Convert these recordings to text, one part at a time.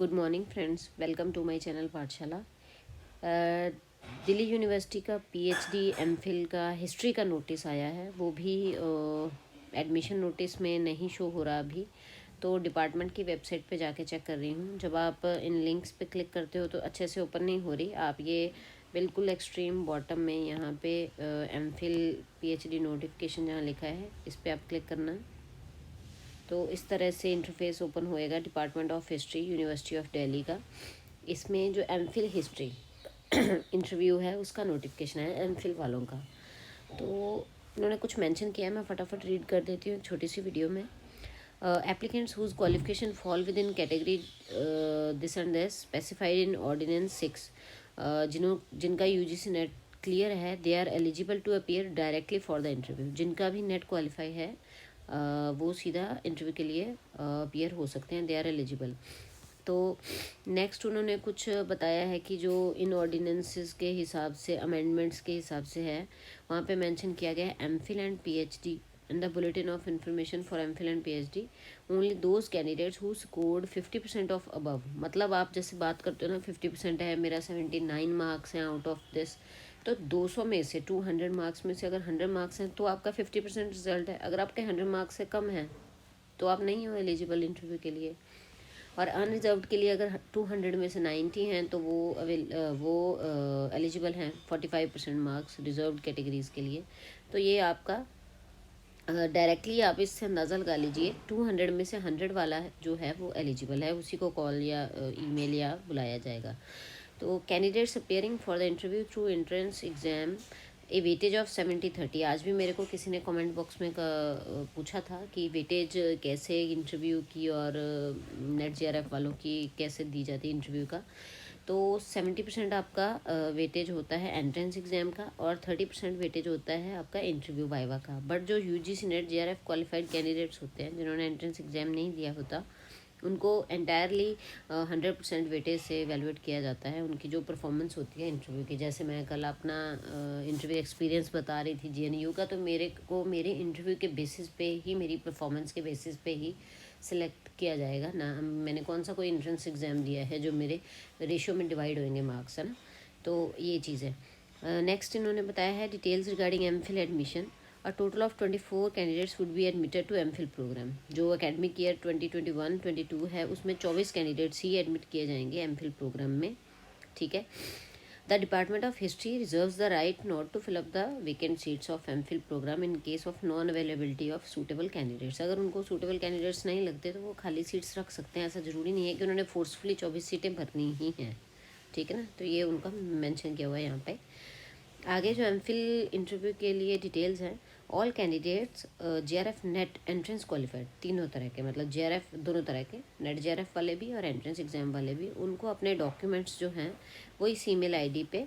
Good morning friends, welcome to my channel Pathshala. Delhi university का PhD MPhil का history का notice आया है। वो भी एडमिशन नोटिस में नहीं शो हो रहा अभी, तो डिपार्टमेंट की वेबसाइट पे जाके चेक कर रही हूँ। जब आप इन लिंक्स पे क्लिक करते हो तो अच्छे से ओपन नहीं हो रही। आप ये बिल्कुल एक्सट्रीम बॉटम में यहाँ पे एमफिल पीएचडी नोटिफिकेशन जहाँ लिखा है, इस पर आप क्लिक करना। तो इस तरह से इंटरफेस ओपन होएगा department of history university of Delhi का। इसमें जो एमफिल हिस्ट्री इंटरव्यू है उसका नोटिफिकेशन है एमफिल वालों का। तो उन्होंने कुछ मेंशन किया है, मैं फटाफट रीड कर देती हूँ छोटी सी वीडियो में। Applicants whose qualification fall within category this and this specified in ordinance 6, जिनका यूजीसी नेट क्लियर है, they are eligible to appear directly for the interview. जिनका भी नेट क्वालिफाई है वो सीधा इंटरव्यू के लिए अपीयर हो सकते हैं, दे आर एलिजिबल। तो नेक्स्ट उन्होंने कुछ बताया है कि जो इन ऑर्डिनेंसेस के हिसाब से, अमेंडमेंट्स के हिसाब से है, वहाँ पे मेंशन किया गया है MPhil and PhD in the bulletin of information for MPhil and PhD only those candidates who scored 50% of above. मतलब आप जैसे बात करते हो ना, 50% है, मेरा 79 मार्क्स हैं आउट ऑफ दिस, तो 200 में से 200 मार्क्स में से अगर 100 मार्क्स हैं तो आपका 50% रिजल्ट है। अगर आपके 100 मार्क्स से कम है तो आप नहीं हो एलिजिबल इंटरव्यू के लिए। और अनरिजर्व्ड के लिए अगर 200 में से 90 हैं तो वो एलिजिबल हैं 45% मार्क्स रिजर्व्ड कैटेगरीज के लिए। तो ये आपका डायरेक्टली आप इससे अंदाज़ा लगा लीजिए, 200 में से 100 वाला जो है वो एलिजिबल है, उसी को कॉल या ईमेल या बुलाया जाएगा। तो candidates appearing for the interview through entrance exam A weightage of 70-30। आज भी मेरे को किसी ने कमेंट बॉक्स में पूछा था कि वेटेज कैसे इंटरव्यू की और नेट जेआरएफ वालों की कैसे दी जाती है इंटरव्यू का। तो 70% आपका वेटेज होता है एंट्रेंस एग्ज़ाम का और 30% वेटेज होता है आपका इंटरव्यू वाइवा का। बट जो UGC net JRF qualified candidates होते हैं जिन्होंने एंट्रेंस एग्ज़ाम नहीं दिया होता, उनको एंटायरली 100% वेटेज से एवेलुएट किया जाता है, उनकी जो परफॉर्मेंस होती है इंटरव्यू की। जैसे मैं कल अपना इंटरव्यू एक्सपीरियंस बता रही थी जेएनयू का, तो मेरे इंटरव्यू के बेसिस पे ही, मेरी परफॉर्मेंस के बेसिस पे ही सिलेक्ट किया जाएगा ना। मैंने कौन सा कोई एंट्रेंस एग्ज़ाम दिया है जो मेरे रेशियो में डिवाइड होंगे मार्क्स, है ना। तो ये चीज़ है। नेक्स्ट इन्होंने बताया है details regarding MPhil admission. A total of 24 candidates would be admitted to MPhil program। जो एकेडमिक ईयर 2021-22 है उसमें 24 कैंडिडेट्स ही एडमिट किए जाएंगे MPhil प्रोग्राम में, ठीक है। The department of history reserves the right not to fill up the vacant seats of MPhil programme in case of non availability of suitable candidates. अगर उनको suitable candidates नहीं लगते तो वो खाली सीट्स रख सकते हैं, ऐसा ज़रूरी नहीं है कि उन्होंने फोर्सफुली 24 सीटें भरनी ही हैं, ठीक है ना। तो ये उनका मेंशन किया हुआ है यहाँ पे। आगे जो एमफिल इंटरव्यू के लिए डिटेल्स हैं, all candidates JRF net entrance qualified, तीनों तरह के, मतलब जेआरएफ दोनों तरह के, नेट जेआरएफ वाले भी और एंट्रेंस एग्जाम वाले भी, उनको अपने डॉक्यूमेंट्स जो हैं वो इस ईमेल आईडी पे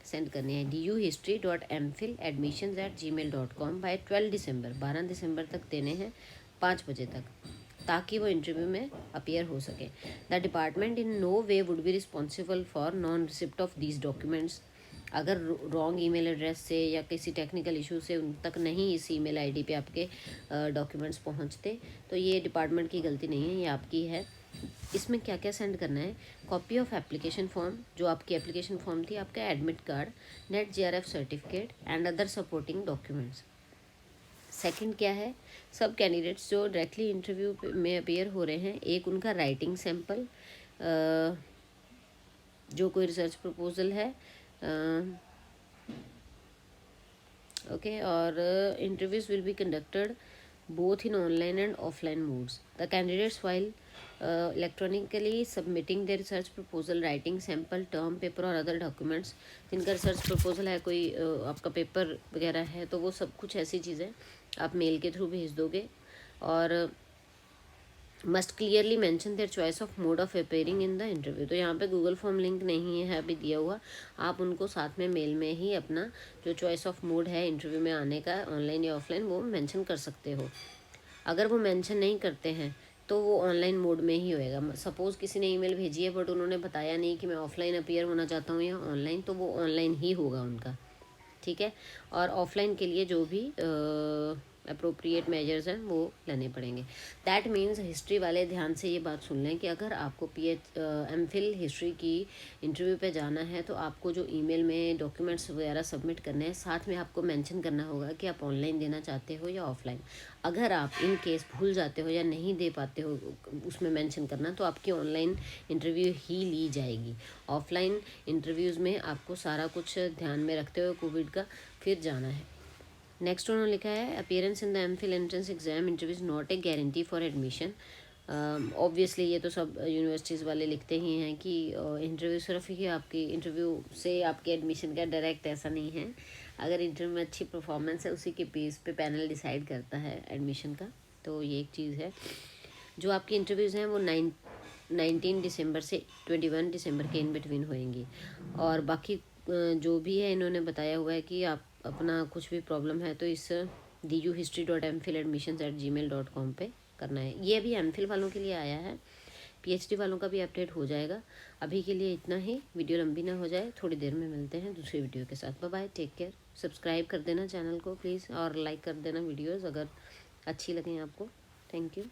सेंड करने हैं duhistory.mphil@gmail.com बाय 12 दिसंबर तक देने हैं 5 बजे तक, ताकि वो इंटरव्यू में अपीयर हो सके। The department in no way would be responsible for non receipt of these documents. अगर रॉन्ग ईमेल एड्रेस से या किसी टेक्निकल इशू से उन तक नहीं इस ईमेल आईडी पे आपके डॉक्यूमेंट्स पहुंचते तो ये डिपार्टमेंट की गलती नहीं है, ये आपकी है। इसमें क्या क्या सेंड करना है, कॉपी ऑफ एप्लीकेशन फॉर्म, जो आपकी एप्लीकेशन फॉर्म थी, आपका admit card, net JRF certificate and other supporting documents. Second क्या है, सब कैंडिडेट्स जो डायरेक्टली इंटरव्यू में अपेयर हो रहे हैं, एक उनका राइटिंग सैम्पल, जो कोई रिसर्च प्रपोजल है, ओके। और interviews will be conducted both in online and offline modes. The candidates while electronically submitting their research proposal, writing sample, term paper और other documents। जिनका रिसर्च प्रपोजल है, कोई आपका paper वगैरह है, तो वो सब कुछ ऐसी चीज़ें आप मेल के थ्रू भेज दोगे। और must clearly mention their choice of mode of appearing in the interview. तो यहाँ पे गूगल फॉर्म लिंक नहीं है अभी दिया हुआ, आप उनको साथ में मेल में ही अपना जो चॉइस ऑफ मोड है इंटरव्यू में आने का, ऑनलाइन या ऑफलाइन, वो मेंशन कर सकते हो। अगर वो मेंशन नहीं करते हैं तो वो ऑनलाइन मोड में ही होएगा। सपोज़ किसी ने ईमेल भेजी है बट उन्होंने बताया नहीं कि मैं ऑफलाइन अपीयर होना चाहता हूँ या ऑनलाइन, तो वो ऑनलाइन ही होगा उनका, ठीक है। और ऑफलाइन के लिए जो भी अप्रोप्रिएट मेजर्स हैं वो लेने पड़ेंगे। दैट मीन्स हिस्ट्री वाले ध्यान से ये बात सुन लें कि अगर आपको एमफिल हिस्ट्री की इंटरव्यू पे जाना है तो आपको जो ईमेल में डॉक्यूमेंट्स वगैरह सबमिट करने हैं, साथ में आपको मेंशन करना होगा कि आप ऑनलाइन देना चाहते हो या ऑफलाइन। अगर आप इन केस भूल जाते हो या नहीं दे पाते हो उसमें मेंशन करना, तो आपकी ऑनलाइन इंटरव्यू ही ली जाएगी। ऑफलाइन इंटरव्यूज़ में आपको सारा कुछ ध्यान में रखते हुए कोविड का फिर जाना है। नेक्स्ट उन्होंने लिखा है appearance in the MPhil entrance exam interview is not a guarantee for admission. Obviously ये तो सब यूनिवर्सिटीज़ वाले लिखते ही हैं कि इंटरव्यू सिर्फ ही आपकी इंटरव्यू से आपके एडमिशन का डायरेक्ट ऐसा नहीं है। अगर इंटरव्यू में अच्छी परफॉर्मेंस है उसी के बेस पे पैनल डिसाइड करता है एडमिशन का। तो ये एक चीज़ है। जो आपकी इंटरव्यूज़ हैं वो 19 दिसंबर से 21 दिसंबर के इन बिटवीन होएंगी। और बाकी जो भी है इन्होंने बताया हुआ है कि आप अपना कुछ भी प्रॉब्लम है तो इस duhistory.mphil.admissions@gmail.com पे करना है। ये अभी एमफिल वालों के लिए आया है, पीएचडी वालों का भी अपडेट हो जाएगा। अभी के लिए इतना ही, वीडियो लंबी ना हो जाए, थोड़ी देर में मिलते हैं दूसरी वीडियो के साथ। Bye bye, take care. Subscribe कर देना चैनल को प्लीज़ और लाइक कर देना वीडियोज़ अगर अच्छी लगें आपको। Thank you.